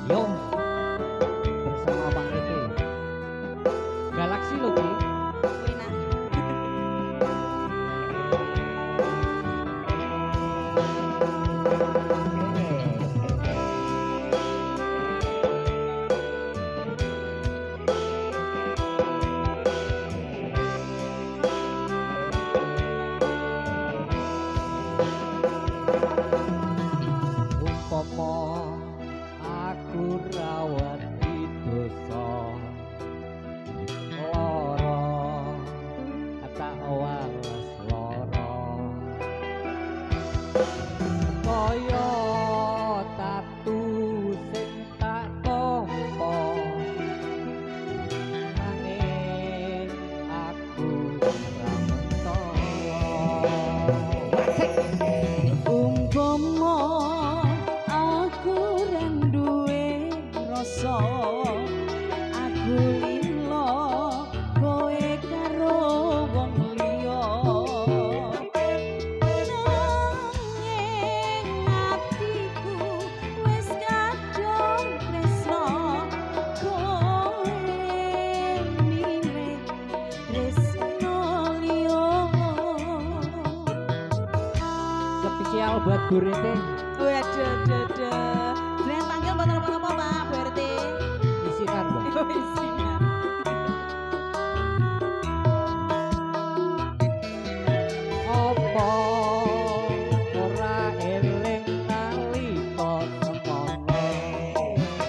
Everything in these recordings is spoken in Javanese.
Yo bersama Bang Rete Galaksi loh Ki. Wina. Umpama aku rawat di dosa loro tak waras loro kaya tatu sing tak tampa nanging aku ora mentolo. Umpama aku renduwe rasa aku lilo kowe karo wong liya nanging atiku wis kadung tresno kowe milih tresno liya. Spesial buat Bu Rete. Waduh, Jangan panggil buat apa-apa Pak, Bu RT. Isikan Bang. Isinya. Apa ora eling nalika semono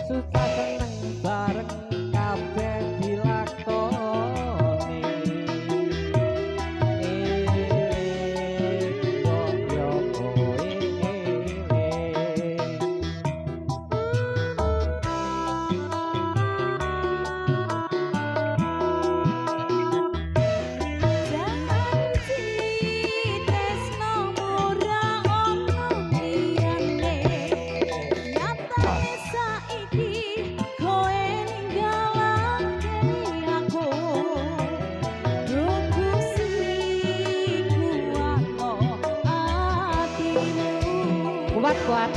susah seneng bareng kabeh dilakoni kok yo kowe kuat kuat